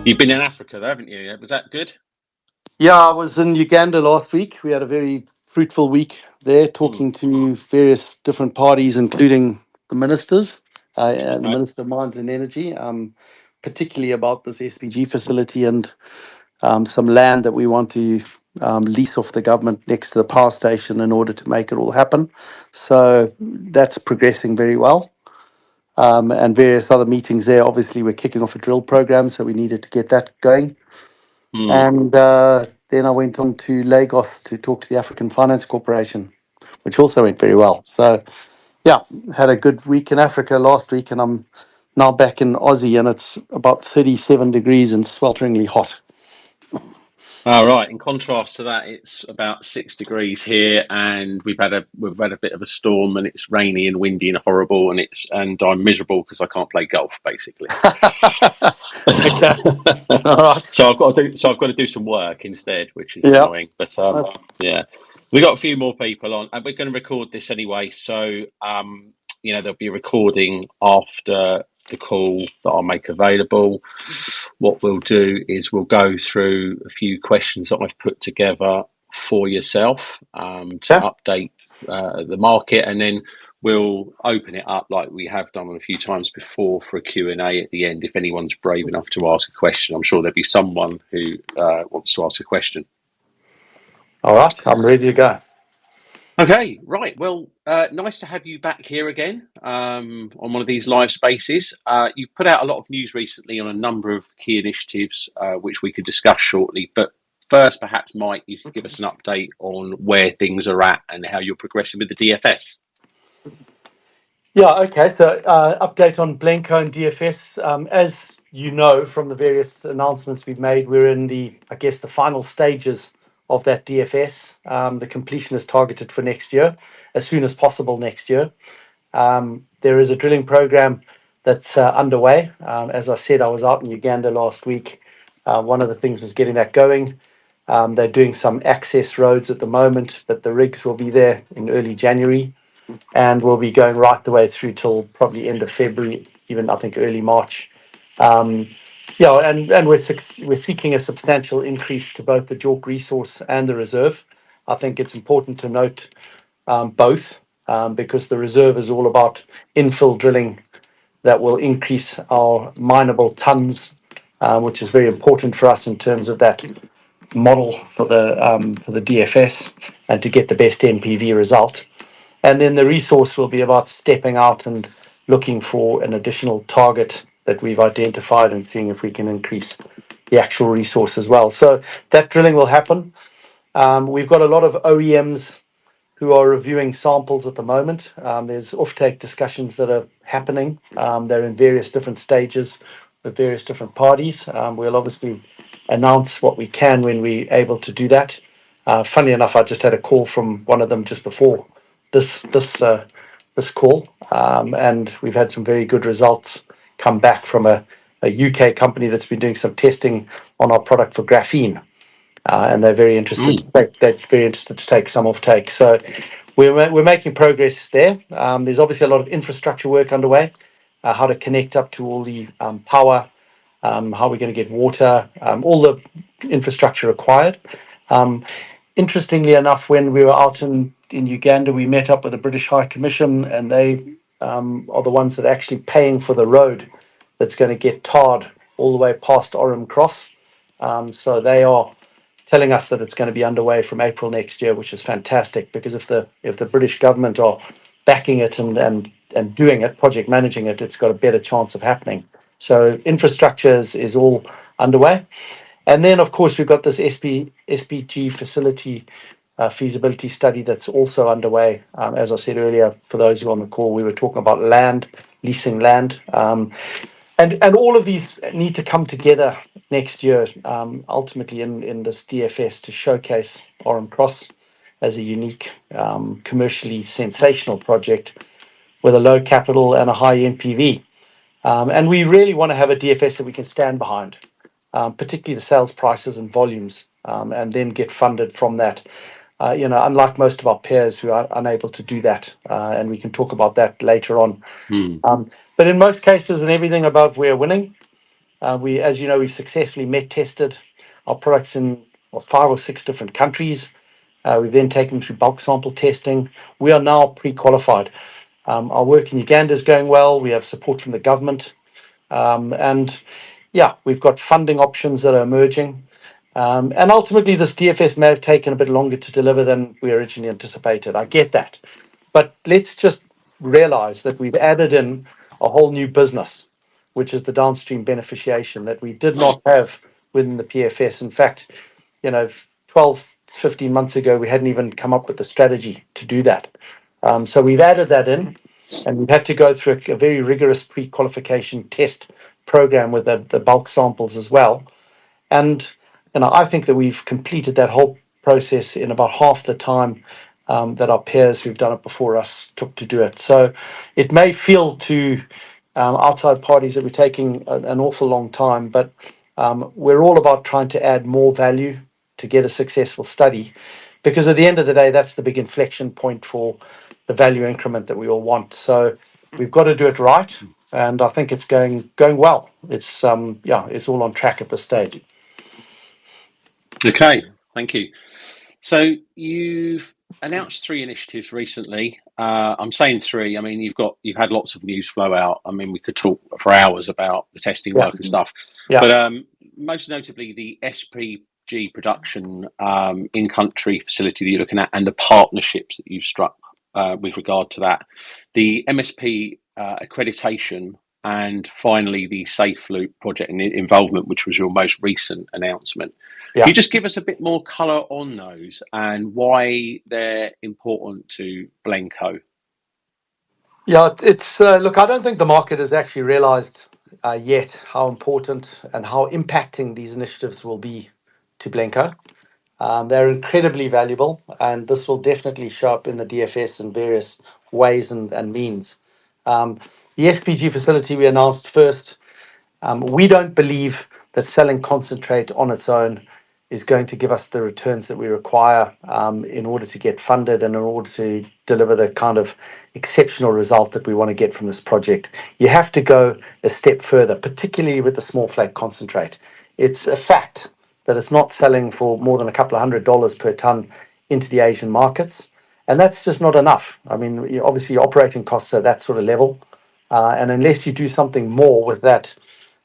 You've been in Africa, though, haven't you? Was that good? Yeah, I was in Uganda last week. We had a very fruitful week there, talking to various different parties, including the ministers and the Okay. Minister of Mines and Energy, particularly about this SPG facility and some land that we want to lease off the government next to the power station in order to make it all happen. So that's progressing very well. And various other meetings there. Obviously, we're kicking off a drill program, so we needed to get that going. And then I went on to Lagos to talk to the African Finance Corporation, which also went very well. So, yeah, had a good week in Africa last week, and I'm now back in Aussie, and it's about 37 degrees and swelteringly hot. All right. In contrast to that, it's about 6 degrees here, and we've had a bit of a storm, and it's rainy and windy and horrible, and I'm miserable because I can't play golf, basically. Okay, all right. So I've got to do some work instead, which is Yeah. annoying. But yeah, we got a few more people on, and we're going to record this anyway. So there'll be a recording after the call that I'll make available. What we'll do is we'll go through a few questions that I've put together for yourself to update the market, and then we'll open it up like we have done a few times before for a Q&A at the end. If anyone's brave enough to ask a question, I'm sure there'll be someone who wants to ask a question. All right, I'm ready to go. Okay, right. Well, nice to have you back here again on one of these live spaces. You've put out a lot of news recently on a number of key initiatives, which we could discuss shortly. But first, perhaps, Mike, you could give us an update on where things are at and how you're progressing with the DFS. Yeah, okay. So update on Blencowe and DFS. As you know from the various announcements we've made, we're in the final stages of that DFS. The completion is targeted for next year, as soon as possible next year. There is a drilling program that's underway. As I said, I was out in Uganda last week. One of the things was getting that going. They're doing some access roads at the moment, but the rigs will be there in early January. And we'll be going right the way through till probably end of February, even I think early March. And we're seeking a substantial increase to both the JORC resource and the reserve. I think it's important to note both because the reserve is all about infill drilling that will increase our mineable tons, which is very important for us in terms of that model for the DFS and to get the best NPV result. And then the resource will be about stepping out and looking for an additional target that we've identified and seeing if we can increase the actual resource as well. So that drilling will happen. We've got a lot of OEMs who are reviewing samples at the moment. There's offtake discussions that are happening. They're in various different stages with various different parties. We'll obviously announce what we can when we're able to do that. Funny enough, I just had a call from one of them just before this call, and we've had some very good results come back from a UK company that's been doing some testing on our product for graphene, and they're very interested. They're very interested to take some offtake. So we're making progress there. There's obviously a lot of infrastructure work underway, how to connect up to all the power, how we're going to get water, all the infrastructure required. Interestingly enough, when we were out in Uganda, we met up with the British High Commission, and they are the ones that are actually paying for the road that's going to get tarred all the way past Orham Cross. So they are telling us that it's going to be underway from April next year, which is fantastic, because if the British government are backing it and doing it, project managing it, it's got a better chance of happening. So infrastructure is all underway. And then, of course, we've got this SPG facility feasibility study that's also underway. As I said earlier, for those who are on the call, we were talking about land, leasing land. And all of these need to come together next year, ultimately in this DFS to showcase Orham Cross as a unique, commercially sensational project with a low capital and a high NPV. And we really want to have a DFS that we can stand behind, particularly the sales prices and volumes, and then get funded from that. Unlike most of our peers who are unable to do that, and we can talk about that later on. But in most cases and everything above, we're winning. As you know, we've successfully met tested our products in 5 or 6 different countries. We've then taken them through bulk sample testing. We are now pre-qualified. Our work in Uganda is going well. We have support from the government. And yeah, we've got funding options that are emerging. And ultimately, this DFS may have taken a bit longer to deliver than we originally anticipated. I get that. But let's just realize that we've added in a whole new business, which is the downstream beneficiation that we did not have within the PFS. In fact, 12, 15 months ago, we hadn't even come up with the strategy to do that. So we've added that in, and we've had to go through a very rigorous pre-qualification test program with the bulk samples as well. And I think that we've completed that whole process in about half the time that our peers who've done it before us took to do it. So it may feel to outside parties that we're taking an awful long time, but we're all about trying to add more value to get a successful study, because at the end of the day, that's the big inflection point for the value increment that we all want. So we've got to do it right, and I think it's going well. It's it's all on track at this stage. Okay, thank you. So you've announced 3 initiatives recently. I'm saying 3. I mean, you've had lots of news flow out. I mean, we could talk for hours about the testing Yeah, work and stuff. yeah. But most notably, the SPG production in-country facility that you're looking at, and the partnerships that you've struck with regard to that, the MSP accreditation, and finally the SAFELOOP project and involvement, which was your most recent announcement. Yeah. Can you just give us a bit more colour on those and why they're important to Blencowe? Yeah, it's look, I don't think the market has actually realized yet how important and how impacting these initiatives will be to Blencowe. They're incredibly valuable, and this will definitely show up in the DFS in various ways and means. The SPG facility we announced first, we don't believe that selling concentrate on its own is going to give us the returns that we require in order to get funded and in order to deliver the kind of exceptional result that we want to get from this project. You have to go a step further, particularly with the small flake concentrate. It's a fact that it's not selling for more than a couple of $100 per ton into the Asian markets. And that's just not enough. I mean, obviously, your operating costs are that sort of level. And unless you do something more with that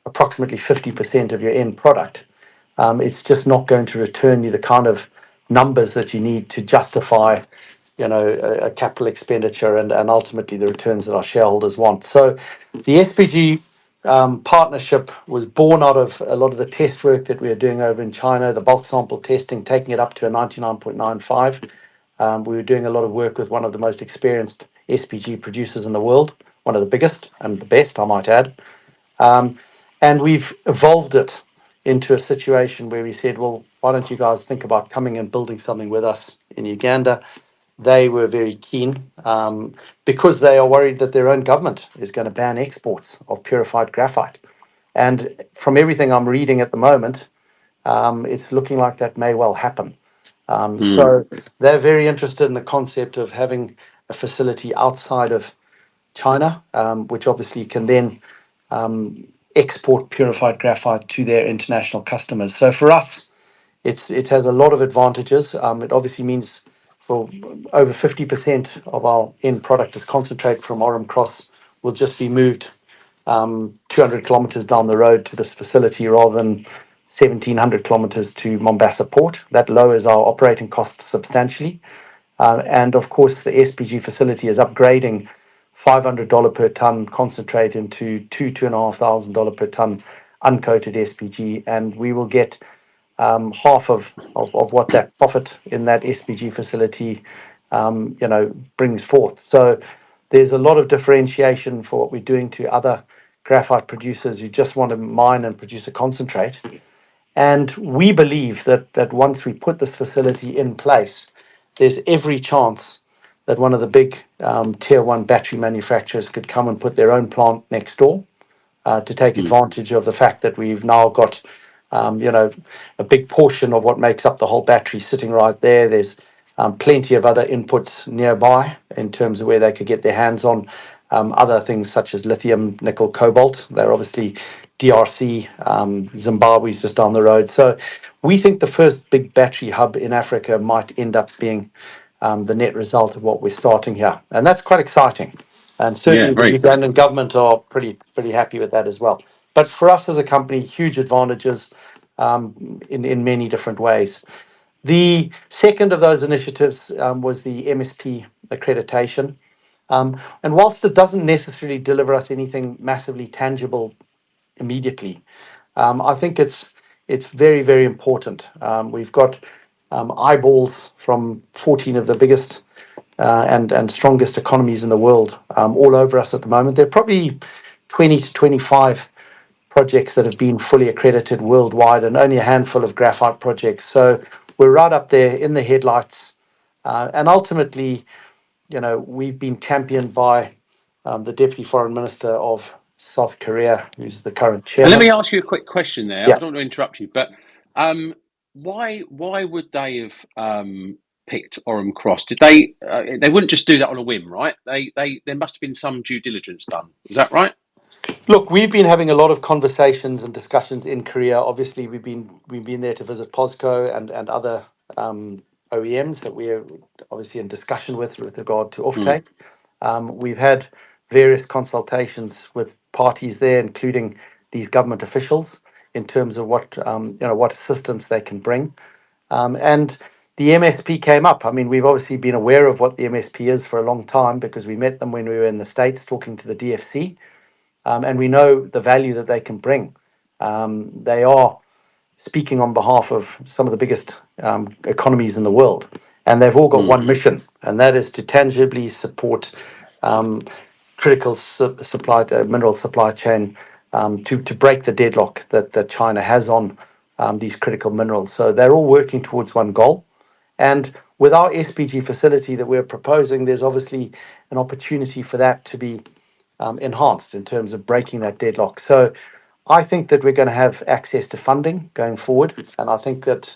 approximately 50% of your end product, it's just not going to return you the kind of numbers that you need to justify, a capital expenditure and ultimately the returns that our shareholders want. So the SPG partnership was born out of a lot of the test work that we are doing over in China, the bulk sample testing, taking it up to a 99.95. We were doing a lot of work with one of the most experienced SPG producers in the world, one of the biggest and the best, I might add. And we've evolved it into a situation where we said, well, why don't you guys think about coming and building something with us in Uganda? They were very keen because they are worried that their own government is going to ban exports of purified graphite. And from everything I'm reading at the moment, it's looking like that may well happen. So they're very interested in the concept of having a facility outside of China, which obviously can then export purified graphite to their international customers. So for us, it has a lot of advantages. It obviously means for over 50% of our end product is concentrate from Orem Cross will just be moved 200 kilometers down the road to this facility rather than 1,700 kilometers to Mombasa Port. That lowers our operating costs substantially. And of course, the SPG facility is upgrading $500 per ton concentrate into $2,500 per ton uncoated SPG, and we will get half of what that profit in that SPG facility brings forth. So there's a lot of differentiation for what we're doing to other graphite producers who just want to mine and produce a concentrate. And we believe that once we put this facility in place, there's every chance that one of the big tier 1 battery manufacturers could come and put their own plant next door to take advantage of the fact that we've now got a big portion of what makes up the whole battery sitting right there. There's plenty of other inputs nearby in terms of where they could get their hands on other things such as lithium, nickel, cobalt. They're obviously DRC, Zimbabwe's just down the road. So we think the first big battery hub in Africa might end up being the net result of what we're starting here. And that's quite exciting. And Yeah, certainly the very exciting. Ugandan government are pretty happy with that as well. But for us as a company, huge advantages in many different ways. The second of those initiatives was the MSP accreditation. And whilst it doesn't necessarily deliver us anything massively tangible immediately, I think it's very, very important. We've got eyeballs from 14 of the biggest and strongest economies in the world all over us at the moment. There are probably 20 to 25 projects that have been fully accredited worldwide and only a handful of graphite projects. So we're right up there in the headlights. And ultimately, we've been championed by the Deputy Foreign Minister of South Korea, who's the current And let chairman. me ask you a quick question there. Yeah. I don't want to interrupt you, but why would they have picked Orem Cross? Did they wouldn't just do that on a whim, right? They there must have been some due diligence done. Is that right? Look, we've been having a lot of conversations and discussions in Korea. Obviously, we've been there to visit POSCO and other OEMs that we're obviously in discussion with regard to Mm, offtake. We've had various consultations with parties there, including these government officials, in terms of what assistance they can bring. And the MSP came up. I mean, we've obviously been aware of what the MSP is for a long time because we met them when we were in the States talking to the DFC, and we know the value that they can bring. They are speaking on behalf of some of the biggest economies in the world, and they've all got mm. one mission, and that is to tangibly support um, critical supply mineral supply chain to break the deadlock that China has on these critical minerals. So they're all working towards one goal. And with our SPG facility that we're proposing, there's obviously an opportunity for that to be enhanced in terms of breaking that deadlock. So I think that we're going to have access to funding going forward. And I think that,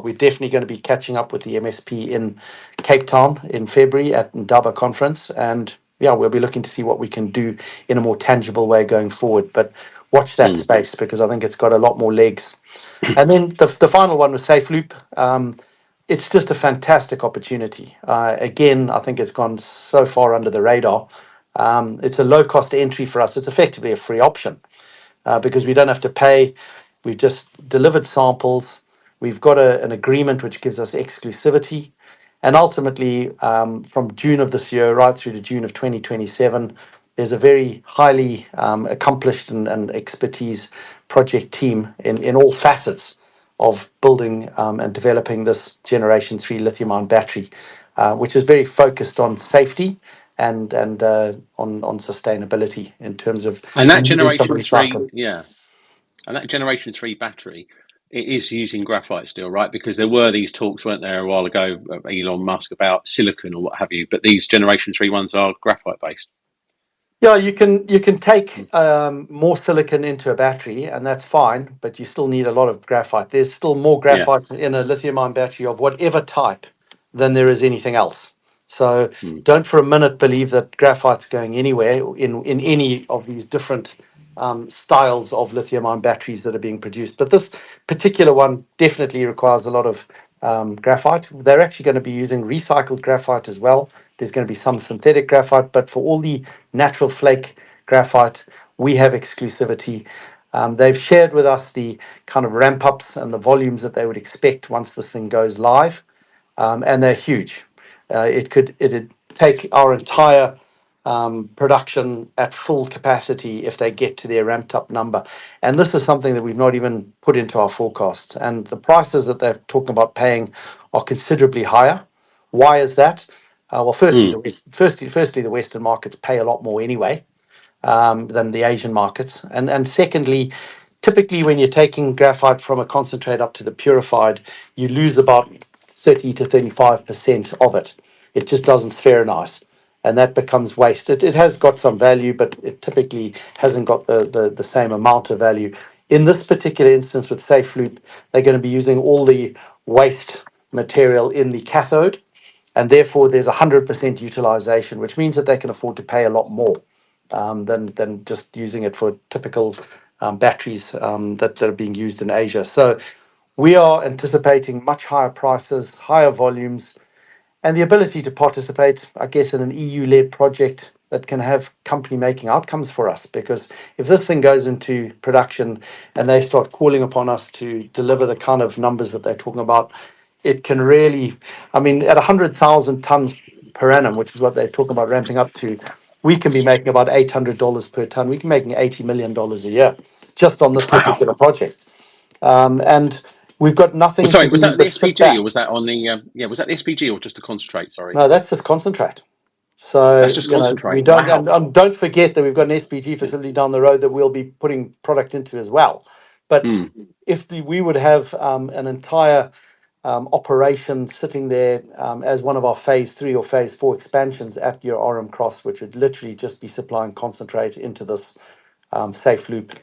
we're definitely going to be catching up with the MSP in Cape Town in February at Ndaba conference. And yeah, we'll be looking to see what we can do in a more tangible way going forward. But watch that Mm. space because I think it's got a lot more legs. And then the final one was SAFELOOP. It's just a fantastic opportunity. Again, I think it's gone so far under the radar. It's a low cost entry for us. It's effectively a free option because we don't have to pay. We've just delivered samples. We've got an agreement which gives us exclusivity. And ultimately, from June of this year right through to June of 2027, there's a very highly accomplished and expertise project team in all facets of building and developing this Generation 3 lithium-ion battery, which is very focused on safety and on sustainability in terms of And that using some generation three, recycling. yeah, and that generation three battery, it is using graphite still, right? Because there were these talks, weren't there, a while ago, of Elon Musk about silicon or what have you. But these generation three ones are graphite based. Yeah, you can take more silicon into a battery, and that's fine, but you still need a lot of graphite. There's still more Yeah. graphite in a lithium-ion battery of whatever type than there is anything else. So Mm. don't for a minute believe that graphite's going anywhere in any of these different styles of lithium-ion batteries that are being produced. But this particular one definitely requires a lot of graphite. They're actually going to be using recycled graphite as well. There's going to be some synthetic graphite, but for all the natural flake graphite, we have exclusivity. They've shared with us the kind of ramp ups and the volumes that they would expect once this thing goes live, and they're huge. It'd take our entire production at full capacity if they get to their ramped up number. And this is something that we've not even put into our forecasts. And the prices that they're talking about paying are considerably higher. Why is that? Well, Mm. firstly, the Western markets pay a lot more anyway than the Asian markets. And secondly, typically when you're taking graphite from a concentrate up to the purified, you lose about 30 to 35% of it. It just doesn't spherize. And that becomes waste. It has got some value, but it typically hasn't got the same amount of value. In this particular instance with SafeLoop, they're going to be using all the waste material in the cathode, and therefore there's 100% utilization, which means that they can afford to pay a lot more than just using it for typical batteries that are being used in Asia. So we are anticipating much higher prices, higher volumes, and the ability to participate, I guess, in an EU-led project that can have company-making outcomes for us. Because if this thing goes into production and they start calling upon us to deliver the kind of numbers that they're talking about, it can really, I mean, at 100,000 tons per annum, which is what they're talking about ramping up to, we can be making about $800 per ton. We can be making $80 million a year just on this Wow. particular project. And we've got Well, nothing sorry, to was do that the but sit SPG or back. was that on the was that the SPG or just the concentrate? Sorry, No, that's just concentrate. So, that's just we concentrate. don't, Wow. and don't forget that we've got an SPG Yeah. facility down the road that we'll be putting product into as well. But Mm, if we would have an entire operation sitting there as one of our phase 3 or phase 4 expansions at your RM Cross, which would literally just be supplying concentrate into this SAFELOOP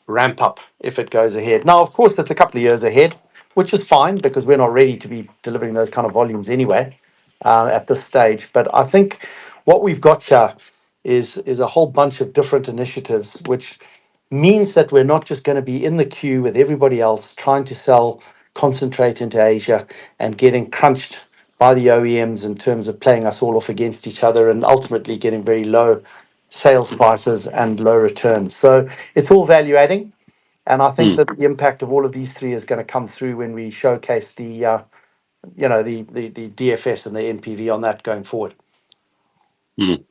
ramp up if it goes ahead. Now, of course, it's a couple of years ahead, which is fine because we're not ready to be delivering those kind of volumes anyway at this stage. But I think what we've got here is a whole bunch of different initiatives, which means that we're not just going to be in the queue with everybody else trying to sell concentrate into Asia and getting crunched by the OEMs in terms of playing us all off against each other and ultimately getting very low sales prices and low returns. So it's all value adding. And I think mm, that the impact of all of these three is going to come through when we showcase the DFS and the NPV on that going forward. mm.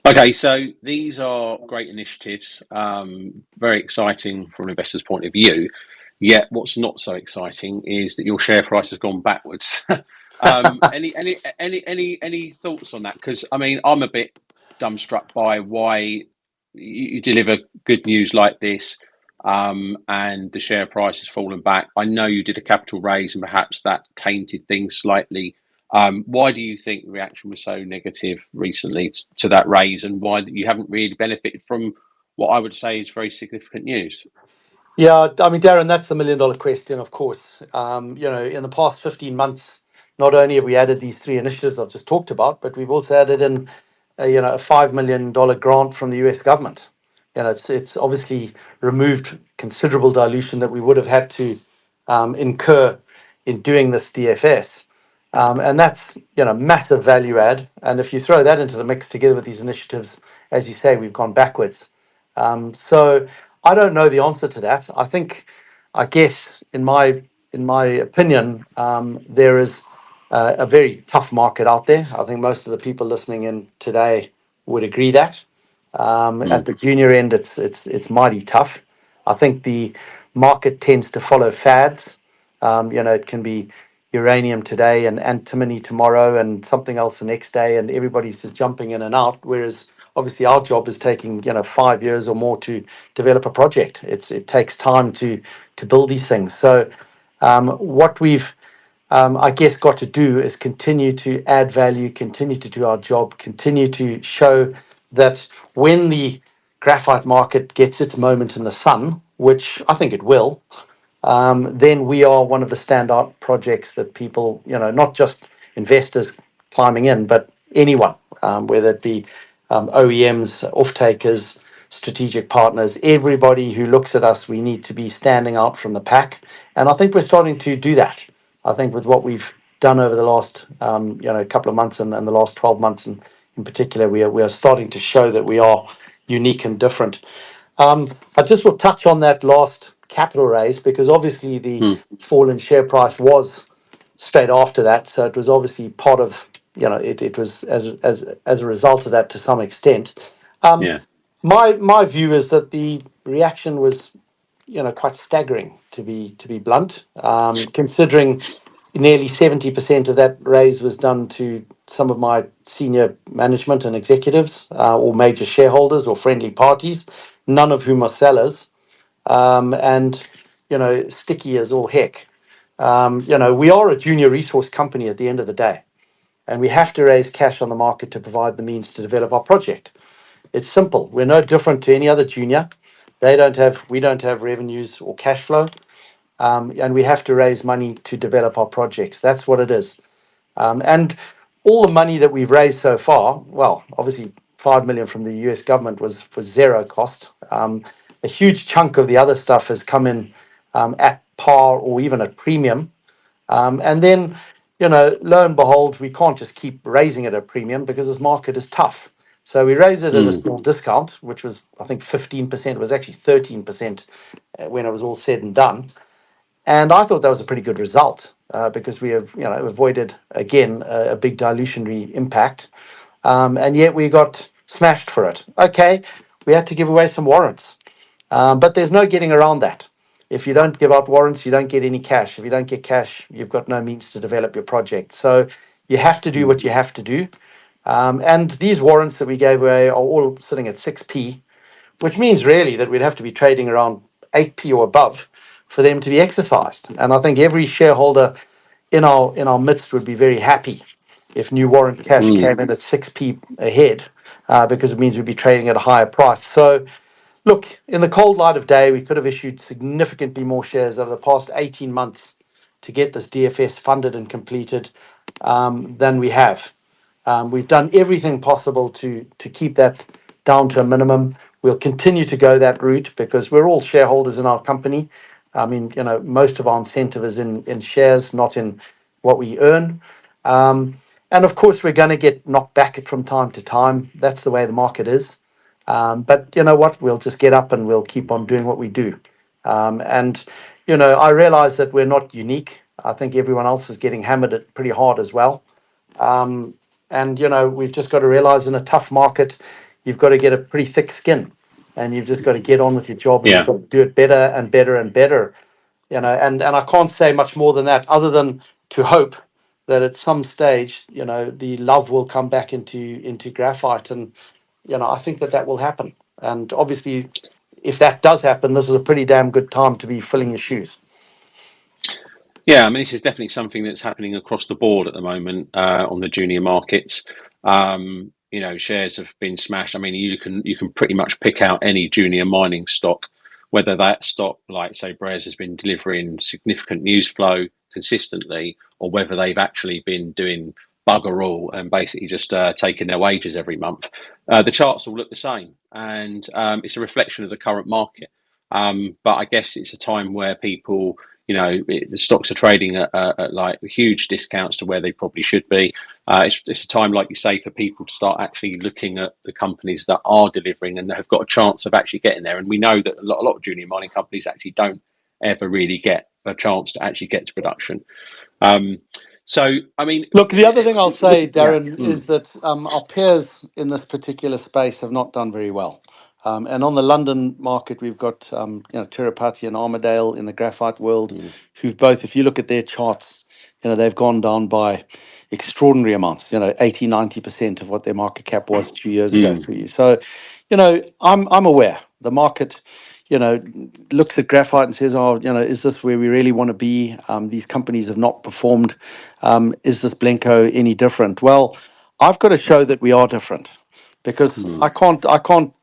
Okay, so these are great initiatives, very exciting from an investor's point of view. Yet, what's not so exciting is that your share price has gone backwards. Any thoughts on that? Because I mean, I'm a bit dumbstruck by why you deliver good news like this, and the share price has fallen back. I know you did a capital raise, and perhaps that tainted things slightly. Why do you think the reaction was so negative recently to that raise, and why you haven't really benefited from what I would say is very significant news? Yeah, I mean, Darren, that's the million-dollar question, of course. In the past 15 months, not only have we added these three initiatives I've just talked about, but we've also added in, a $5 million grant from the US government. It's obviously removed considerable dilution that we would have had to incur in doing this DFS. And that's, massive value add. And if you throw that into the mix together with these initiatives, as you say, we've gone backwards. So I don't know the answer to that. I guess, in my opinion, there is a very tough market out there. I think most of the people listening in today would agree that. At Mm, the junior end, it's mighty tough. I think the market tends to follow fads. It can be uranium today and antimony tomorrow and something else the next day, and everybody's just jumping in and out. Whereas obviously our job is taking 5 years or more to develop a project. It takes time to build these things. So what we've I guess got to do is continue to add value, continue to do our job, continue to show that when the graphite market gets its moment in the sun, which I think it will, then we are one of the standout projects that people, not just investors climbing in, but anyone, whether it be OEMs, off-takers, strategic partners, everybody who looks at us, we need to be standing out from the pack. And I think we're starting to do that. I think with what we've done over the last, couple of months and the last 12 months in particular, we are starting to show that we are unique and different. I just will touch on that last capital raise because obviously the mm, fall in share price was straight after that. So it was obviously part of, it was as a result of that to some extent. Um, yeah. my view is that the reaction was, quite staggering to be blunt, considering nearly 70% of that raise was done to some of my senior management and executives, or major shareholders or friendly parties, none of whom are sellers, and sticky as all heck. We are a junior resource company at the end of the day, and we have to raise cash on the market to provide the means to develop our project. It's simple. We're no different to any other junior. We don't have revenues or cash flow, and we have to raise money to develop our projects. That's what it is. And all the money that we've raised so far, well, obviously 5 million from the US government was for zero cost. A huge chunk of the other stuff has come in at par or even at premium. And then, lo and behold, we can't just keep raising it at premium because this market is tough. So we raised it at a small discount, which was, I think, 15%. It was actually 13% when it was all said and done. And I thought that was a pretty good result because we have, avoided, again, a big dilutionary impact. And yet we got smashed for it. Okay, we had to give away some warrants. But there's no getting around that. If you don't give out warrants, you don't get any cash. If you don't get cash, you've got no means to develop your project. So you have to do what you have to do. And these warrants that we gave away are all sitting at 6p, which means really that we'd have to be trading around 8p or above for them to be exercised. And I think every shareholder in our midst would be very happy if new warrant cash came in at 6p ahead, because it means we'd be trading at a higher price. So look, in the cold light of day, we could have issued significantly more shares over the past 18 months to get this DFS funded and completed than we have. We've done everything possible to keep that down to a minimum. We'll continue to go that route because we're all shareholders in our company. I mean, most of our incentive is in shares, not in what we earn. And of course, we're going to get knocked back from time to time. That's the way the market is. But you know what? We'll just get up and we'll keep on doing what we do. And, I realize that we're not unique. I think everyone else is getting hammered it pretty hard as well. And, we've just got to realize in a tough market, you've got to get a pretty thick skin and you've just got to get on with your job and you've got to do it better and better and better. And I can't say much more than that other than to hope that at some stage, the love will come back into graphite. And, I think that will happen. And obviously, if that does happen, this is a pretty damn good time to be filling your shoes. Yeah, I mean, this is definitely something that's happening across the board at the moment on the junior markets. Shares have been smashed. I mean, you can pretty much pick out any junior mining stock, whether that stock, like say Brez, has been delivering significant news flow consistently, or whether they've actually been doing bugger all and basically just taking their wages every month. The charts all look the same, and it's a reflection of the current market. But I guess it's a time where people, the stocks are trading at like huge discounts to where they probably should be. It's a time, like you say, for people to start actually looking at the companies that are delivering and that have got a chance of actually getting there. And we know that a lot of junior mining companies actually don't ever really get a chance to actually get to production. So, I mean, look, the other thing I'll say, Darren, is that our peers in this particular space have not done very well. And on the London market, we've got Tirupati and Armadale in the graphite world, who've both, if you look at their charts, they've gone down by extraordinary amounts, 80, 90% of what their market cap was 2 years ago, 3 years. So, I'm aware the market, looks at graphite and says, oh, is this where we really want to be? These companies have not performed. Is this Blencowe any different? Well, I've got to show that we are different because I can't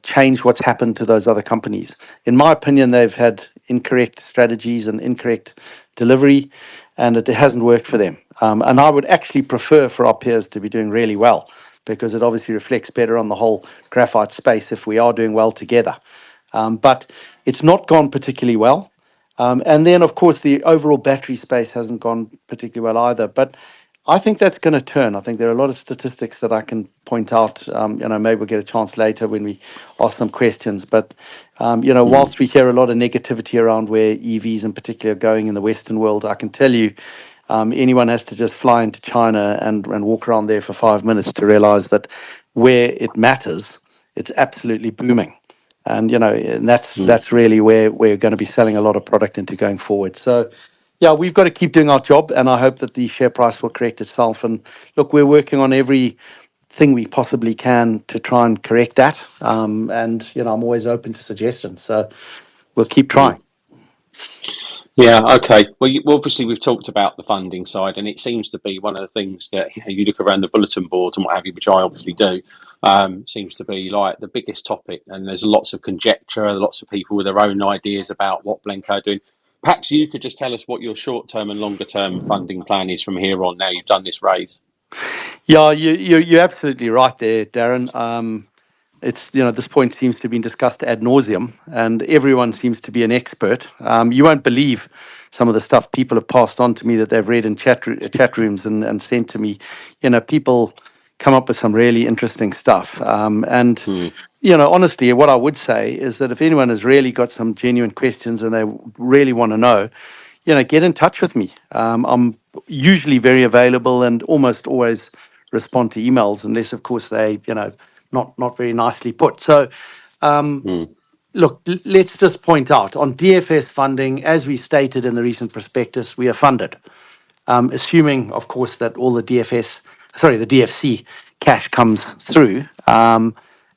change what's happened to those other companies. In my opinion, they've had incorrect strategies and incorrect delivery, and it hasn't worked for them. And I would actually prefer for our peers to be doing really well because it obviously reflects better on the whole graphite space if we are doing well together. But it's not gone particularly well. And then, of course, the overall battery space hasn't gone particularly well either. But I think that's going to turn. I think there are a lot of statistics that I can point out. Maybe we'll get a chance later when we ask some questions. But, whilst we hear a lot of negativity around where EVs in particular are going in the Western world, I can tell you anyone has to just fly into China and walk around there for 5 minutes to realize that where it matters, it's absolutely booming. And, and that's really where we're going to be selling a lot of product into going forward. So, yeah, we've got to keep doing our job, and I hope that the share price will correct itself. And look, we're working on everything we possibly can to try and correct that. And, I'm always open to suggestions. So we'll keep trying. Yeah, okay. Well, obviously we've talked about the funding side, and it seems to be one of the things that you look around the bulletin boards and what have you, which I obviously do. Seems to be like the biggest topic, and there's lots of conjecture, lots of people with their own ideas about what Blencowe are doing. Perhaps you could just tell us what your short-term and longer-term funding plan is from here on. Now you've done this raise. Yeah, you're absolutely right there, Darren. It's, this point seems to have been discussed ad nauseum, and everyone seems to be an expert. You won't believe some of the stuff people have passed on to me that they've read in chat rooms and sent to me. People come up with some really interesting stuff. And honestly, what I would say is that if anyone has really got some genuine questions and they really want to know, get in touch with me. I'm usually very available and almost always respond to emails, unless, of course, they, not very nicely put. So, look, let's just point out on DFS funding, as we stated in the recent prospectus, we are funded, assuming, of course, that all the DFC cash comes through,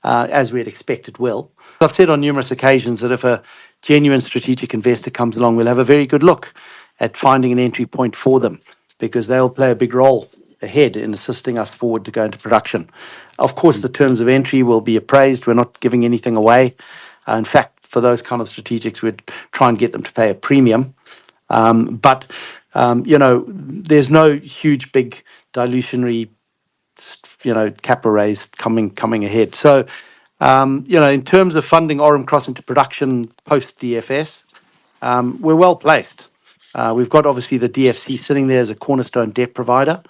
as we'd expect it will. I've said on numerous occasions that if a genuine strategic investor comes along, we'll have a very good look at finding an entry point for them, because they'll play a big role ahead in assisting us forward to go into production. Of course, the terms of entry will be appraised. We're not giving anything away. In fact, for those kind of strategics, we'd try and get them to pay a premium. But there's no huge, big dilutionary, capital raise coming ahead. So, in terms of funding Orem Cross into production post DFS, we're well placed. We've got obviously the DFC sitting there as a cornerstone debt provider,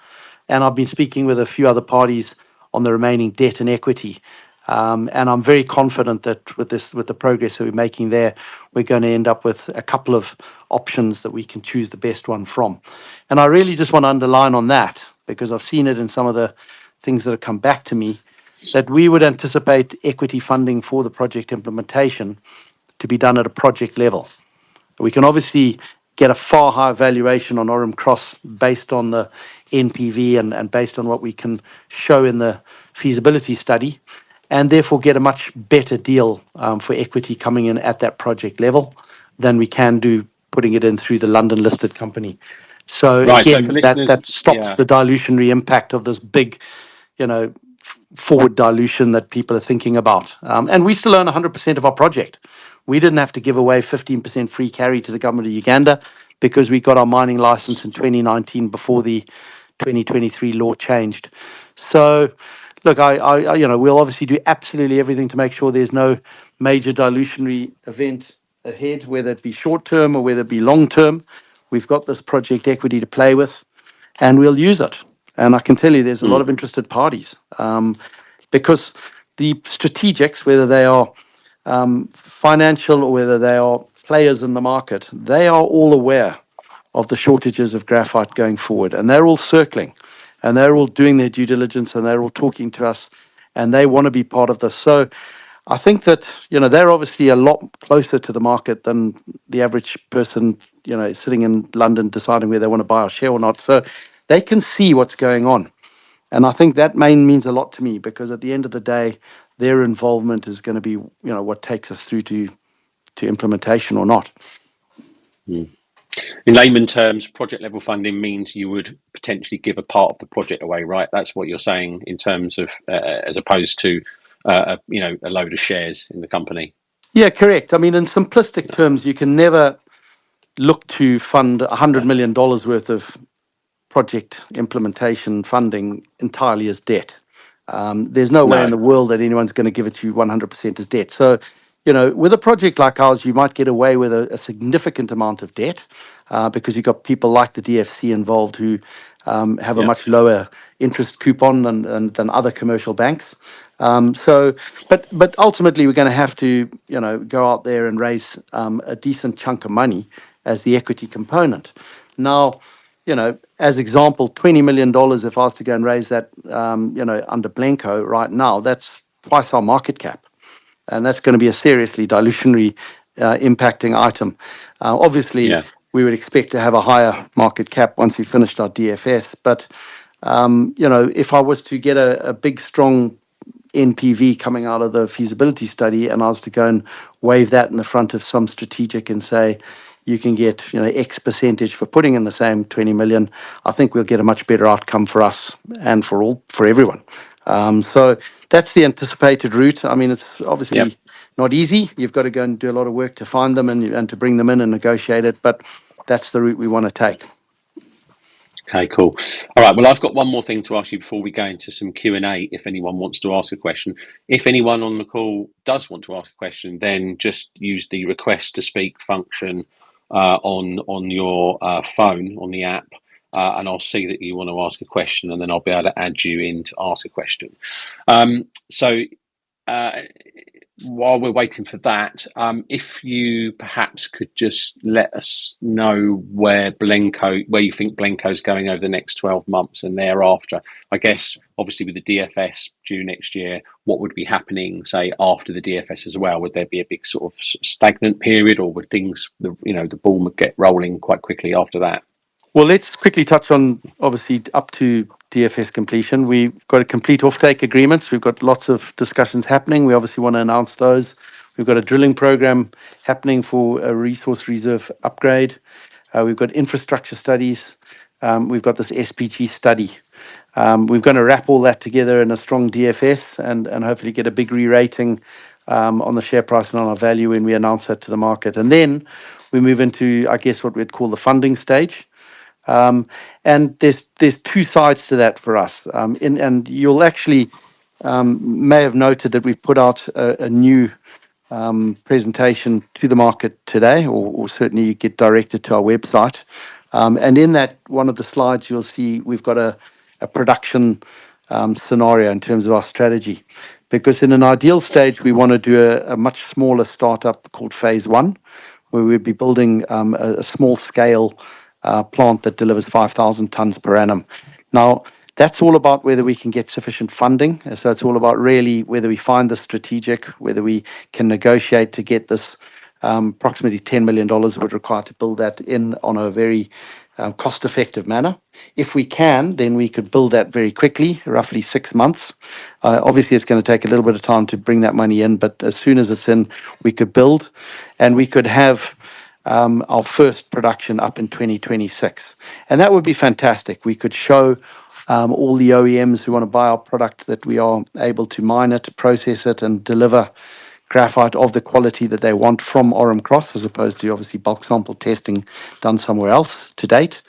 and I've been speaking with a few other parties on the remaining debt and equity. And I'm very confident that with the progress that we're making there, we're going to end up with a couple of options that we can choose the best one from. And I really just want to underline on that, because I've seen it in some of the things that have come back to me, that we would anticipate equity funding for the project implementation to be done at a project level. We can obviously get a far higher valuation on Orem Cross based on the NPV and based on what we can show in the feasibility study, and therefore get a much better deal for equity coming in at that project level than we can do putting it in through the London listed company. So Right. So again, for listeners, that stops the dilutionary impact of this big, forward dilution that people are thinking about. And we still own 100% of our project. We didn't have to give away 15% free carry to the government of Uganda because we got our mining license in 2019 before the 2023 law changed. So, look, we'll obviously do absolutely everything to make sure there's no major dilutionary event ahead, whether it be short term or whether it be long term. We've got this project equity to play with, and we'll use it. And I can tell you there's a lot of interested parties, because the strategics, whether they are financial or whether they are players in the market, they are all aware of the shortages of graphite going forward. And they're all circling, and they're all doing their due diligence, and they're all talking to us, and they want to be part of this. So I think that, they're obviously a lot closer to the market than the average person, sitting in London deciding whether they want to buy a share or not. So they can see what's going on. And I think that means a lot to me, because at the end of the day, their involvement is going to be, what takes us through to implementation or not. In layman terms, project level funding means you would potentially give a part of the project away, right? That's what you're saying in terms of, as opposed to, a load of shares in the company. Yeah, correct. I mean, in simplistic terms, you can never look to fund $100 million worth of project implementation funding entirely as debt. There's no way in the world that anyone's going to give it to you 100% as debt. So, with a project like ours, you might get away with a significant amount of debt, because you've got people like the DFC involved who have a much lower interest coupon than other commercial banks. But ultimately, we're going to have to, go out there and raise a decent chunk of money as the equity component. Now, as example, $20 million, if I was to go and raise that, under Blencowe right now, that's twice our market cap. And that's going to be a seriously dilutionary impacting item. Obviously, we would expect to have a higher market cap once we finished our DFS. But, if I was to get a big, strong NPV coming out of the feasibility study, and I was to go and wave that in the front of some strategic and say, you can get, X percentage for putting in the same 20 million, I think we'll get a much better outcome for us and for everyone. So that's the anticipated route. I mean, it's Yep. obviously not easy. You've got to go and do a lot of work to find them and to bring them in and negotiate it, but that's the route we want to take. Okay, cool. All right. Well, I've got one more thing to ask you before we go into some Q&A. If anyone wants to ask a question, if anyone on the call does want to ask a question, then just use the request to speak function on your phone on the app, and I'll see that you want to ask a question, and then I'll be able to add you in to ask a question. So while we're waiting for that, if you perhaps could just let us know where you think Blencowe is going over the next 12 months and thereafter. I guess, obviously, with the DFS due next year, what would be happening, say, after the DFS as well? Would there be a big sort of stagnant period, or would the ball would get rolling quite quickly after that? Well, let's quickly touch on, obviously, up to DFS completion. We've got a complete offtake agreements. We've got lots of discussions happening. We obviously want to announce those. We've got a drilling program happening for a resource reserve upgrade. We've got infrastructure studies. We've got this SPG study. We're going to wrap all that together in a strong DFS and hopefully get a big re-rating on the share price and on our value when we announce that to the market. And then we move into, I guess, what we'd call the funding stage. And there's two sides to that for us. And you'll actually may have noted that we've put out a new presentation to the market today, or certainly you get directed to our website. And in that, one of the slides you'll see we've got a production scenario in terms of our strategy. Because in an ideal stage, we want to do a much smaller startup called phase one, where we'd be building a small scale plant that delivers 5,000 tons per annum. Now, that's all about whether we can get sufficient funding. So it's all about really whether we find the strategic, whether we can negotiate to get this approximately $10 million would require to build that in on a very cost-effective manner. If we can, then we could build that very quickly, roughly 6 months. Obviously, it's going to take a little bit of time to bring that money in, but as soon as it's in, we could build, and we could have our first production up in 2026. And that would be fantastic. We could show all the OEMs who want to buy our product that we are able to mine it, process it, and deliver graphite of the quality that they want from Oram Cross, as opposed to obviously bulk sample testing done somewhere else to date.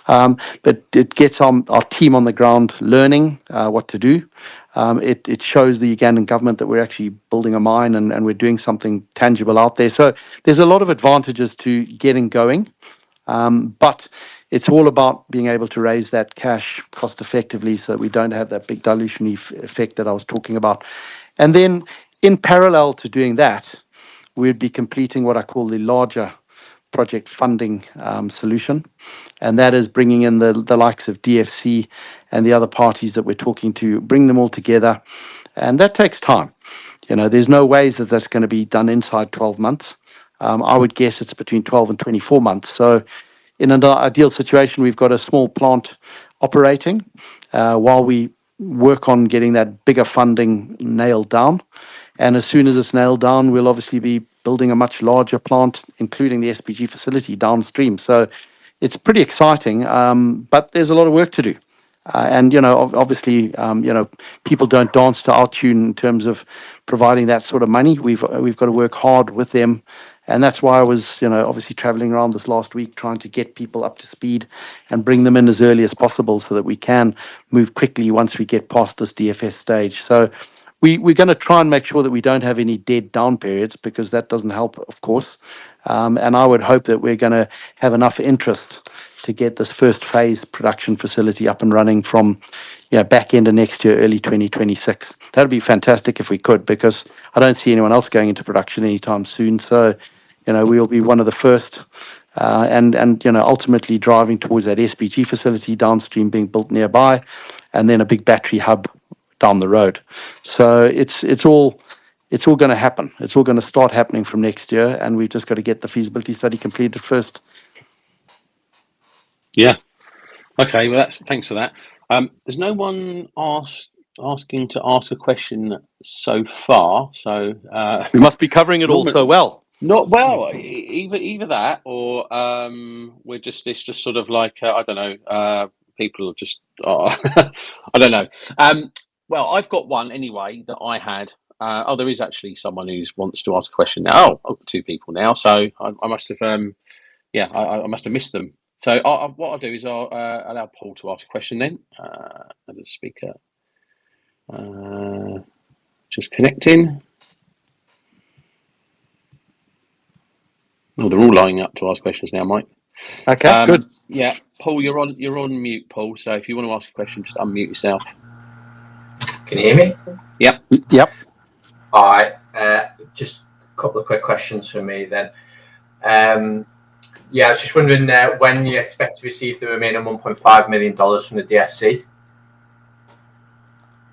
But it gets our team on the ground learning what to do. It shows the Ugandan government that we're actually building a mine and we're doing something tangible out there. So there's a lot of advantages to getting going. But it's all about being able to raise that cash cost effectively so that we don't have that big dilutionary effect that I was talking about. And then in parallel to doing that, we'd be completing what I call the larger project funding solution. And that is bringing in the likes of DFC and the other parties that we're talking to, bring them all together. And that takes time. There's no ways that that's going to be done inside 12 months. I would guess it's between 12 and 24 months. So in an ideal situation, we've got a small plant operating while we work on getting that bigger funding nailed down. And as soon as it's nailed down, we'll obviously be building a much larger plant, including the SPG facility downstream. So it's pretty exciting, but there's a lot of work to do. And obviously, people don't dance to our tune in terms of providing that sort of money. We've got to work hard with them. And that's why I was, obviously traveling around this last week trying to get people up to speed and bring them in as early as possible so that we can move quickly once we get past this DFS stage. So we're going to try and make sure that we don't have any dead down periods, because that doesn't help, of course. And I would hope that we're going to have enough interest to get this first phase production facility up and running from back end of next year, early 2026. That would be fantastic if we could, because I don't see anyone else going into production anytime soon. So, we'll be one of the first, and ultimately driving towards that SPG facility downstream being built nearby, and then a big battery hub down the road. So it's all going to happen. It's all going to start happening from next year, and we've just got to get the feasibility study completed first. Yeah. Okay. Well, thanks for that. There's no one asking to ask a question so far. So we must be covering it all so well. Not well. Either that, or it's just sort of like I don't know. People just I don't know. Well, I've got one anyway that I had. There is actually someone who wants to ask a question now. Oh, I've got two people now, so I must have, I must have missed them. So what I'll do is I'll allow Paul to ask a question then. As a speaker, just connecting. Oh, they're all lining up to ask questions now, Mike. Okay, good. Yeah, Paul, you're on mute, Paul. So if you want to ask a question, just unmute yourself. Can you hear me? Yep. Yep. All right. Just a couple of quick questions from me then. I was just wondering when you expect to receive the remaining $1.5 million from the DFC.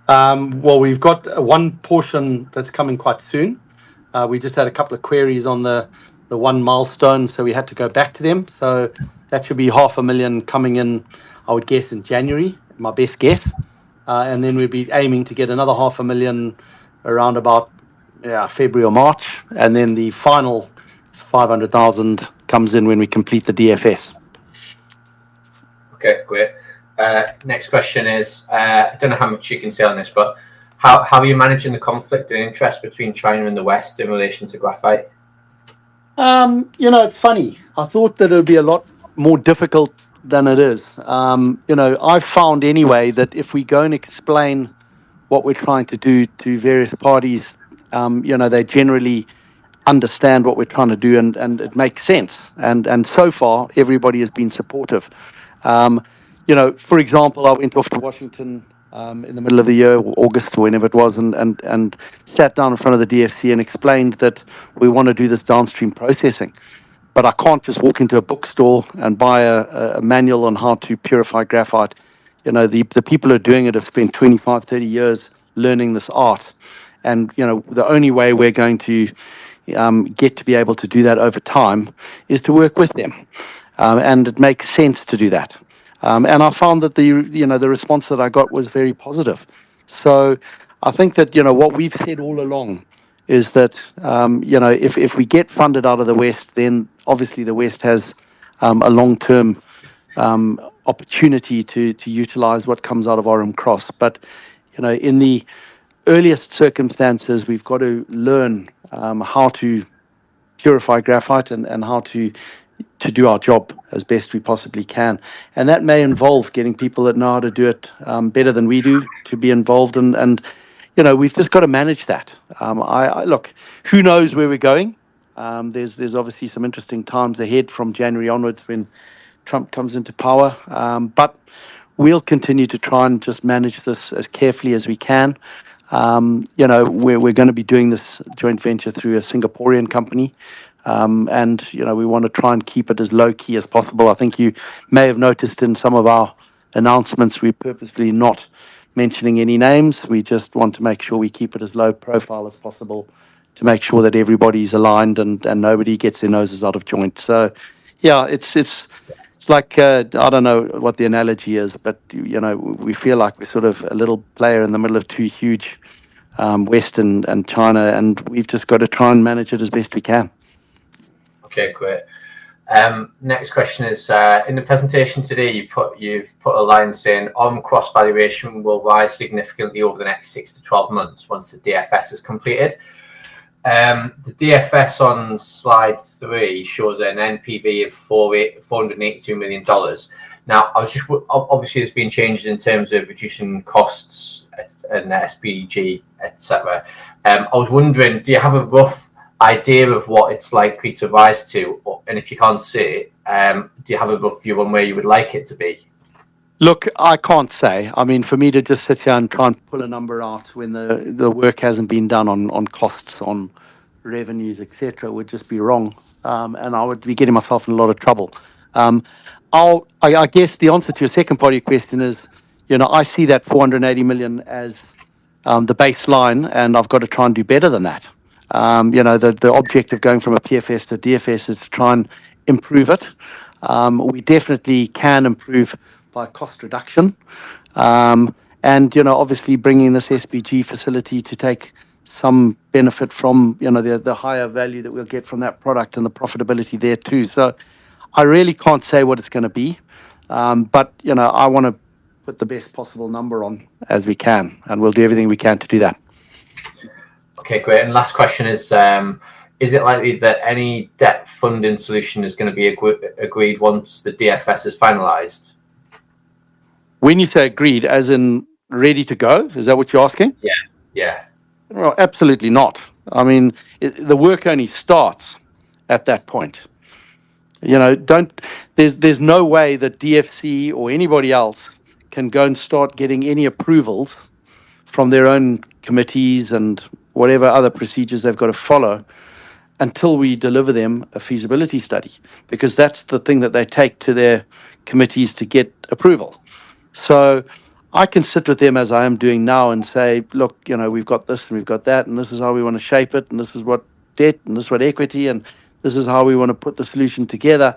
Well, we've got one portion that's coming quite soon. We just had a couple of queries on the one milestone, so we had to go back to them. So that should be $500,000 coming in, I would guess, in January, my best guess. And then we'd be aiming to get another $500,000 around about February or March. And then the final 500,000 comes in when we complete the DFS. Okay, great. Next question is, I don't know how much you can say on this, but how are you managing the conflict and interest between China and the West in relation to graphite? It's funny. I thought that it would be a lot more difficult than it is. I've found anyway that if we go and explain what we're trying to do to various parties, they generally understand what we're trying to do and it makes sense. And so far, everybody has been supportive. For example, I went off to Washington in the middle of the year, August or whenever it was, and sat down in front of the DFC and explained that we want to do this downstream processing. But I can't just walk into a bookstore and buy a manual on how to purify graphite. The people who are doing it have spent 25, 30 years learning this art. And, the only way we're going to get to be able to do that over time is to work with them. And it makes sense to do that. And I found that the response that I got was very positive. So I think that, what we've said all along is that, if we get funded out of the West, then obviously the West has a long-term opportunity to utilize what comes out of Orem Cross. But, in the earliest circumstances, we've got to learn how to purify graphite and how to do our job as best we possibly can. And that may involve getting people that know how to do it better than we do to be involved. And we've just got to manage that. Look, who knows where we're going? There's obviously some interesting times ahead from January onwards when Trump comes into power. But we'll continue to try and just manage this as carefully as we can. We're going to be doing this joint venture through a Singaporean company. And we want to try and keep it as low key as possible. I think you may have noticed in some of our announcements, we're purposefully not mentioning any names. We just want to make sure we keep it as low profile as possible to make sure that everybody's aligned and nobody gets their noses out of joint. So, yeah, it's like, I don't know what the analogy is, but, we feel like we're sort of a little player in the middle of two huge West and China, and we've just got to try and manage it as best we can. Okay, great. Next question is, in the presentation today, you've put a line saying Orem Cross valuation will rise significantly over the next 6 to 12 months once the DFS is completed. The DFS on slide 3 shows an NPV of $482 million. Now, I was just obviously there's been changes in terms of reducing costs and SPG, etc. I was wondering, do you have a rough idea of what it's likely to rise to, and if you can't say it, do you have a rough view on where you would like it to be? Look, I can't say. I mean, for me to just sit here and try and pull a number out when the work hasn't been done on costs, on revenues, etc., would just be wrong, and I would be getting myself in a lot of trouble. I guess the answer to your second part of your question is, I see that 480 million as the baseline, and I've got to try and do better than that. The objective going from a PFS to DFS is to try and improve it. We definitely can improve by cost reduction. And, obviously bringing this SPG facility to take some benefit from, the higher value that we'll get from that product and the profitability there too. So I really can't say what it's going to be. But, I want to put the best possible number on as we can, and we'll do everything we can to do that. Okay, great. And last question is it likely that any debt funding solution is going to be agreed once the DFS is finalised? When you say agreed, as in ready to go, is that what you're asking? Yeah. Well, absolutely not. I mean, the work only starts at that point. There's no way that DFC or anybody else can go and start getting any approvals from their own committees and whatever other procedures they've got to follow until we deliver them a feasibility study, because that's the thing that they take to their committees to get approval. So I can sit with them as I am doing now and say, look, we've got this and we've got that, and this is how we want to shape it, and this is what debt, and this is what equity, and this is how we want to put the solution together.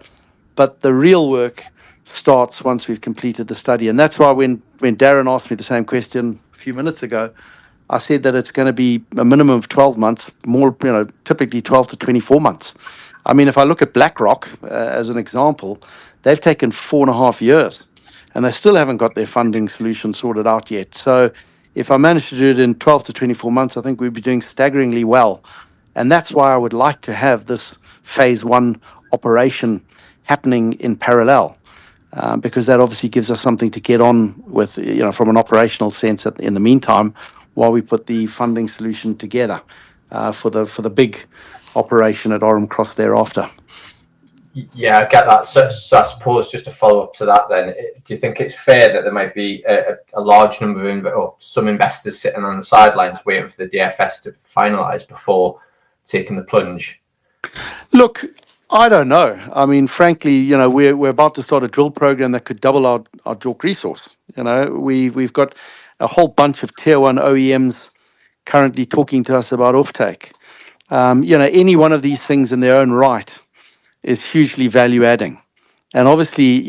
But the real work starts once we've completed the study. And that's why when Darren asked me the same question a few minutes ago, I said that it's going to be a minimum of 12 months, more, typically 12 to 24 months. I mean, if I look at BlackRock as an example, they've taken 4.5 years and they still haven't got their funding solution sorted out yet. So if I manage to do it in 12 to 24 months, I think we'd be doing staggeringly well. And that's why I would like to have this phase one operation happening in parallel, because that obviously gives us something to get on with, from an operational sense in the meantime, while we put the funding solution together for the big operation at Orme Cross thereafter. Yeah, I get that. So I suppose just to follow up to that then, do you think it's fair that there might be a large number or some investors sitting on the sidelines waiting for the DFS to finalise before taking the plunge? Look, I don't know. I mean, frankly, we're about to start a drill program that could double our JORC resource. We've got a whole bunch of tier one OEMs currently talking to us about offtake. Any one of these things in their own right is hugely value adding. And obviously,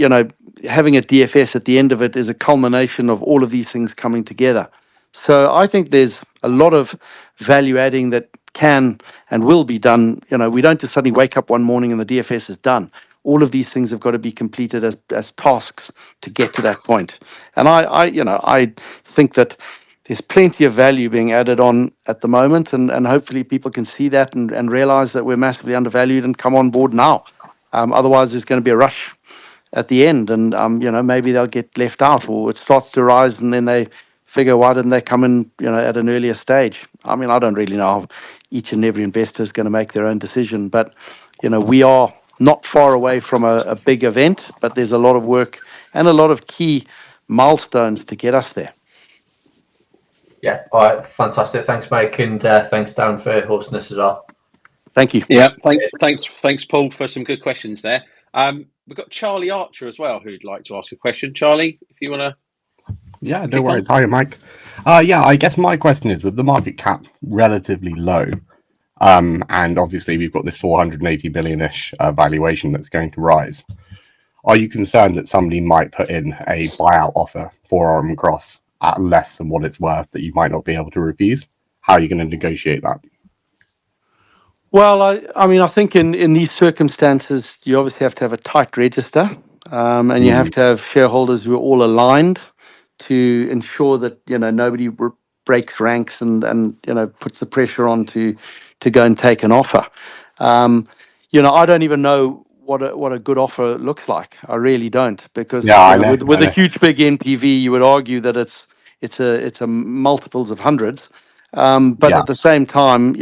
having a DFS at the end of it is a culmination of all of these things coming together. So I think there's a lot of value adding that can and will be done. We don't just suddenly wake up one morning and the DFS is done. All of these things have got to be completed as tasks to get to that point. And I think that there's plenty of value being added on at the moment, and hopefully people can see that and realize that we're massively undervalued and come on board now. Otherwise, there's going to be a rush at the end, and maybe they'll get left out, or it starts to rise, and then they figure, why didn't they come in, at an earlier stage? I mean, I don't really know how each and every investor is going to make their own decision, but we are not far away from a big event, but there's a lot of work and a lot of key milestones to get us there. Yeah, all right, fantastic. Thanks, Mike, and thanks, Dan, for hosting us as well. Thank you. Yeah, thanks, Paul, for some good questions there. We've got Charlie Archer as well, who'd like to ask a question. Charlie, if you want to. Yeah, no worries. Hi, Mike. I guess my question is, with the market cap relatively low, and obviously we've got this 480 billion-ish valuation that's going to rise, are you concerned that somebody might put in a buyout offer for Orme Cross at less than what it's worth that you might not be able to refuse? How are you going to negotiate that? Well, I think in these circumstances, you obviously have to have a tight register, and you have to have shareholders who are all aligned to ensure that nobody breaks ranks and puts the pressure on to go and take an offer. I don't even know what a good offer looks like. I really don't, because with a huge big NPV, you would argue that it's a multiples of hundreds. But at the same time,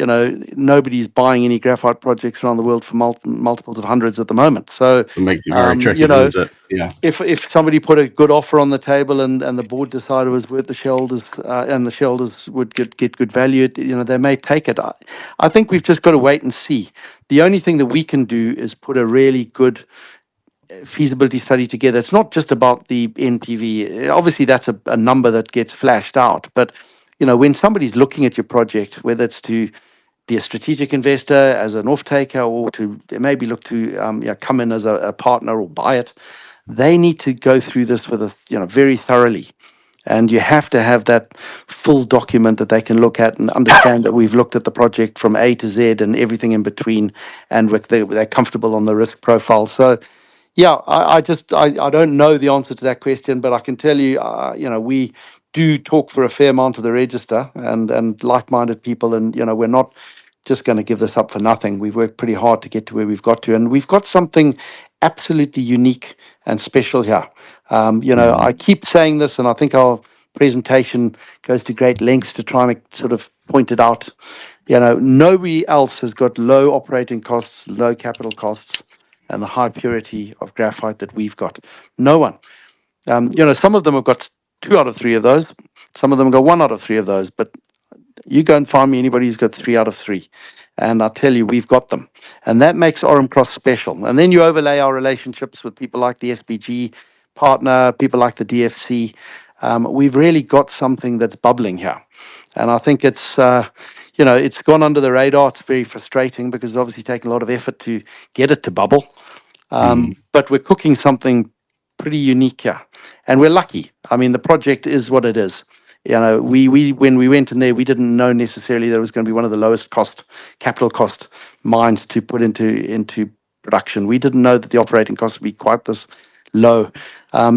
nobody's buying any graphite projects around the world for multiples of hundreds at the moment. So it makes it very tricky, doesn't it? Yeah. If somebody put a good offer on the table and the board decided it was worth the shareholders, and the shareholders would get good value, they may take it. I think we've just got to wait and see. The only thing that we can do is put a really good feasibility study together. It's not just about the NPV. Obviously, that's a number that gets flashed out, but when somebody's looking at your project, whether it's to be a strategic investor, as an off-taker, or to maybe look to come in as a partner or buy it, they need to go through this with very thoroughly. And you have to have that full document that they can look at and understand that we've looked at the project from A to Z and everything in between, and they're comfortable on the risk profile. So, Yeah, I don't know the answer to that question, but I can tell you, we do talk for a fair amount of the register and like-minded people, and we're not just going to give this up for nothing. We've worked pretty hard to get to where we've got to, and we've got something absolutely unique and special here. I keep saying this, and I think our presentation goes to great lengths to try and sort of point it out. Nobody else has got low operating costs, low capital costs, and the high purity of graphite that we've got. No one. Some of them have got 2 out of 3 of those. Some of them have got 1 out of 3 of those. But you go and find me anybody who's got 3 out of 3. And I'll tell you, we've got them. And that makes Orem Cross special. And then you overlay our relationships with people like the SPG partner, people like the DFC. We've really got something that's bubbling here. And I think it's gone under the radar. It's very frustrating because it's obviously taken a lot of effort to get it to bubble. But we're cooking something pretty unique here. And we're lucky. I mean, the project is what it is. We when we went in there, we didn't know necessarily that it was going to be one of the lowest capital cost mines to put into production. We didn't know that the operating costs would be quite this low.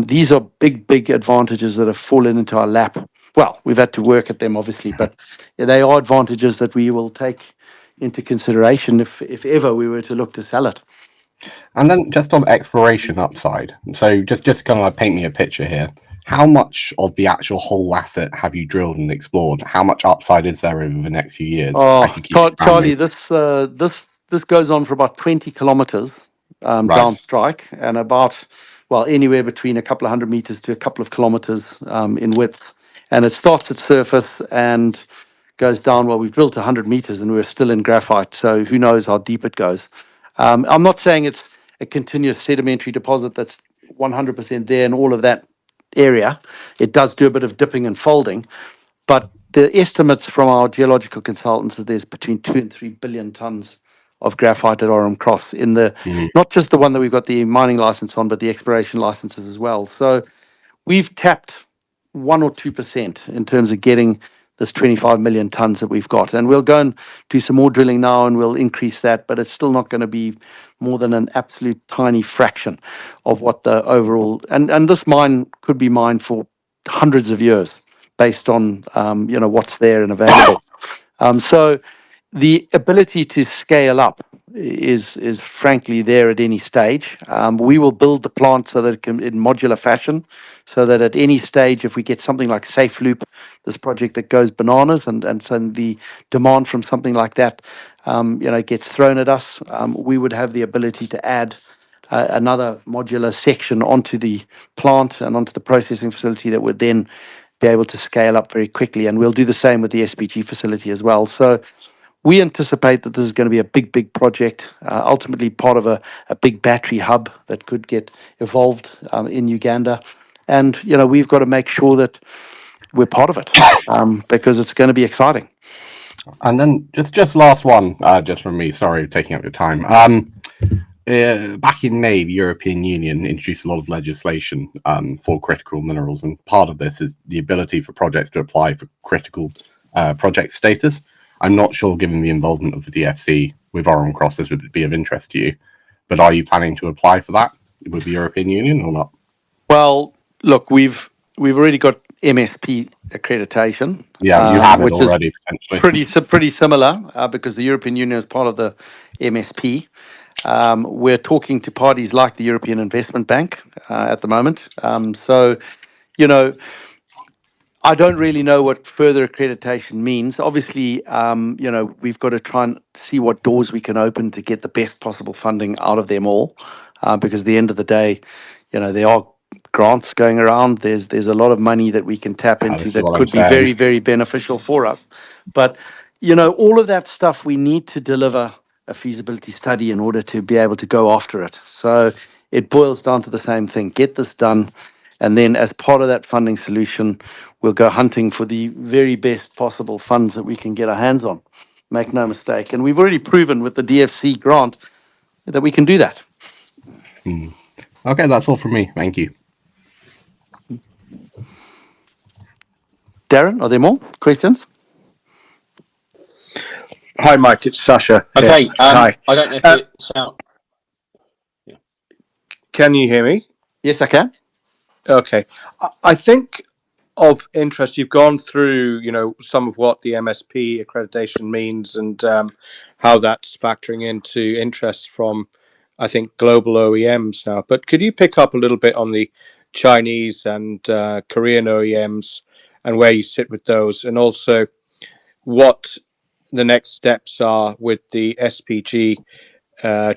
These are big advantages that have fallen into our lap. Well, we've had to work at them, obviously, but they are advantages that we will take into consideration if ever we were to look to sell it. And then just on exploration upside, so just kind of like paint me a picture here. How much of the actual whole asset have you drilled and explored? How much upside is there over the next few years? Oh, Charlie, this goes on for about 20 kilometers down strike, and about, anywhere between a couple of 100 meters to a couple of kilometers in width. And it starts at surface and goes down. Well, we've drilled to 100 meters and we're still in graphite, so who knows how deep it goes. I'm not saying it's a continuous sedimentary deposit that's 100% there in all of that area. It does do a bit of dipping and folding, but the estimates from our geological consultants is there's between 2 and 3 billion tons of graphite at Orem Cross in not just the one that we've got the mining license on, but the exploration licenses as well. So we've tapped 1 or 2% in terms of getting this 25 million tons that we've got. And we'll go and do some more drilling now and we'll increase that, but it's still not going to be more than an absolute tiny fraction of what the overall, and this mine could be mined for hundreds of years based on, what's there and available. So the ability to scale up is frankly there at any stage. We will build the plant so that it can in modular fashion, so that at any stage, if we get something like SAFELOOP, this project that goes bananas, and so the demand from something like that, gets thrown at us, we would have the ability to add another modular section onto the plant and onto the processing facility that would then be able to scale up very quickly. And we'll do the same with the SPG facility as well. So we anticipate that this is going to be a big project, ultimately part of a big battery hub that could get evolved in Uganda. And, we've got to make sure that we're part of it because it's going to be exciting. And then just last one, just from me, sorry for taking up your time. Back in May, the European Union introduced a lot of legislation for critical minerals, and part of this is the ability for projects to apply for critical project status. I'm not sure, given the involvement of the DFC with Orem Cross, this would be of interest to you, but are you planning to apply for that with the European Union or not? Well, look, we've already got MSP accreditation. Yeah, you have it which already, is potentially. pretty similar because the European Union is part of the MSP. We're talking to parties like the European Investment Bank at the moment. So, I don't really know what further accreditation means. Obviously, we've got to try and see what doors we can open to get the best possible funding out of them all, because at the end of the day, there are grants going around. There's a lot of money that we can tap into that could be very, very beneficial for us. But, all of that stuff, we need to deliver a feasibility study in order to be able to go after it. So it boils down to the same thing. Get this done. And then as part of that funding solution, we'll go hunting for the very best possible funds that we can get our hands on. Make no mistake. And we've already proven with the DFC grant that we can do that. Okay, that's all from me. Thank you. Darren, are there more questions? Hi, Mike. It's Sasha. Okay. Hi. I don't know if it's out. Can you hear me? Yes, I can. Okay. I think of interest, you've gone through, some of what the MSP accreditation means and how that's factoring into interest from, I think, global OEMs now. But could you pick up a little bit on the Chinese and Korean OEMs and where you sit with those, and also what the next steps are with the SPG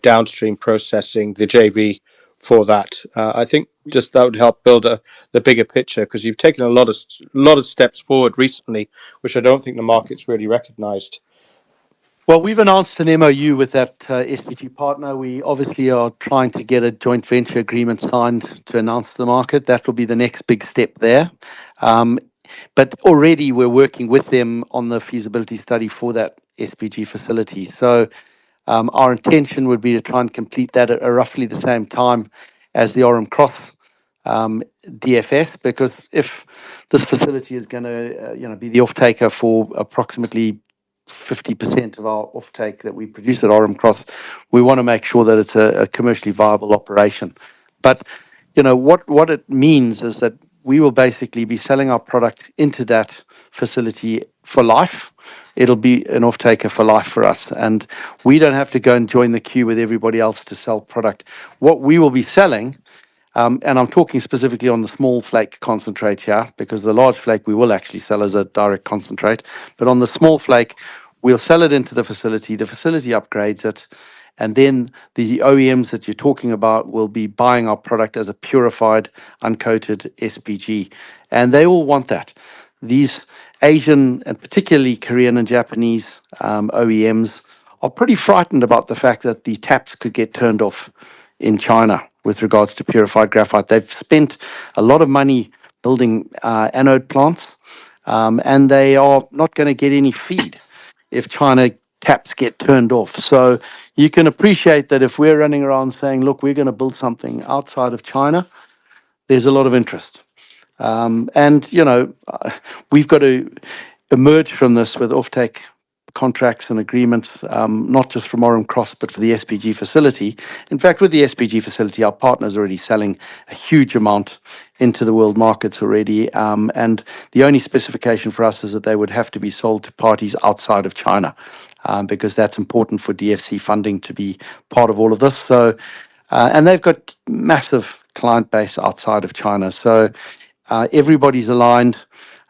downstream processing, the JV for that? I think just that would help build the bigger picture, because you've taken a lot of steps forward recently, which I don't think the market's really recognised. Well, we've announced an MOU with that SPG partner. We obviously are trying to get a joint venture agreement signed to announce to the market. That will be the next big step there. But already we're working with them on the feasibility study for that SPG facility. So our intention would be to try and complete that at roughly the same time as the Orem Cross DFS, because if this facility is going to be the off-taker for approximately 50% of our offtake that we produce at Orem Cross, we want to make sure that it's a commercially viable operation. But what it means is that we will basically be selling our product into that facility for life. It'll be an off-taker for life for us, and we don't have to go and join the queue with everybody else to sell product. What we will be selling, and I'm talking specifically on the small flake concentrate here, because the large flake we will actually sell as a direct concentrate. But on the small flake, we'll sell it into the facility upgrades it, and then the OEMs that you're talking about will be buying our product as a purified, uncoated SPG. And they all want that. These Asian and particularly Korean and Japanese OEMs are pretty frightened about the fact that the taps could get turned off in China with regards to purified graphite. They've spent a lot of money building anode plants, and they are not going to get any feed if China taps get turned off. So you can appreciate that if we're running around saying, look, we're going to build something outside of China, there's a lot of interest. And we've got to emerge from this with offtake contracts and agreements, not just from Orem Cross, but for the SPG facility. In fact, with the SPG facility, our partner's already selling a huge amount into the world markets already. And the only specification for us is that they would have to be sold to parties outside of China, because that's important for DFC funding to be part of all of this. So, and they've got massive client base outside of China. So everybody's aligned.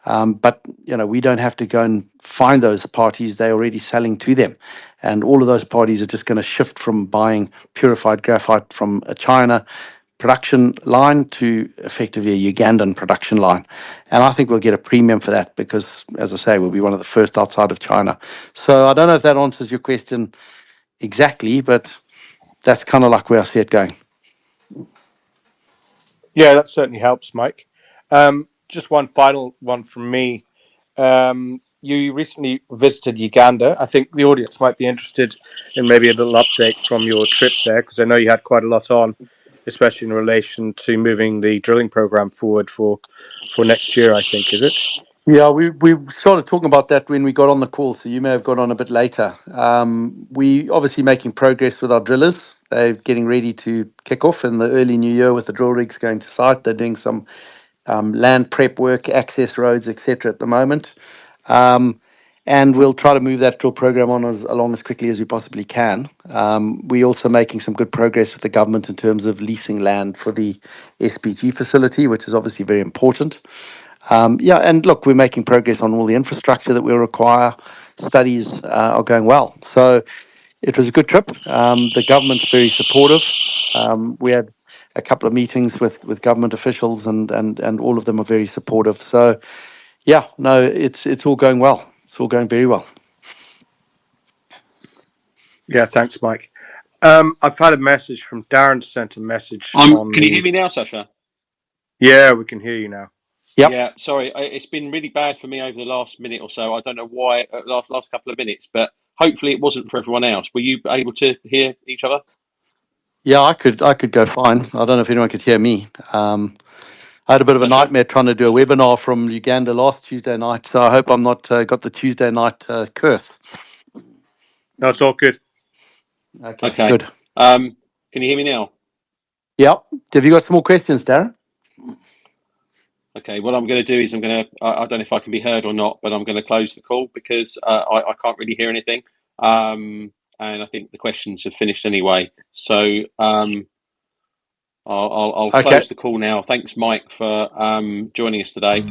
But we don't have to go and find those parties. They're already selling to them, and all of those parties are just going to shift from buying purified graphite from a China production line to effectively a Ugandan production line. And I think we'll get a premium for that because, as I say, we'll be one of the first outside of China. So I don't know if that answers your question exactly, but that's kind of like where I see it going. Yeah, that certainly helps, Mike. Just one final one from me. You recently visited Uganda. I think the audience might be interested in maybe a little update from your trip there, because I know you had quite a lot on, especially in relation to moving the drilling program forward for next year, I think, is it? Yeah, we started talking about that when we got on the call, so you may have got on a bit later. We obviously making progress with our drillers. They're getting ready to kick off in the early new year with the drill rigs going to site. They're doing some land prep work, access roads, etc. at the moment. And we'll try to move that drill program on along as quickly as we possibly can. We're also making some good progress with the government in terms of leasing land for the SPG facility, which is obviously very important. And look, we're making progress on all the infrastructure that we'll require. Studies are going well. So it was a good trip. The government's very supportive. We had a couple of meetings with government officials, and all of them are very supportive. So, yeah, no, it's all going well. It's all going very well. Yeah, thanks, Mike. I've had a message from Darren. Sent a message on. Can you hear me now, Sasha? Yeah, we can hear you now. Yep. Yeah, sorry, it's been really bad for me over the last minute or so. I don't know why, last couple of minutes, but hopefully it wasn't for everyone else. Were you able to hear each other? Yeah, I could go fine. I don't know if anyone could hear me. I had a bit of a nightmare trying to do a webinar from Uganda last Tuesday night, so I hope I'm not got the Tuesday night curse. No, it's all good. Okay, good. Can you hear me now? Yeah. Have you got some more questions, Darren? Okay, what I'm going to do is I don't know if I can be heard or not, but I'm going to close the call because I can't really hear anything. And I think the questions have finished anyway. So I'll Okay. close the call now. Thanks, Mike, for joining us today.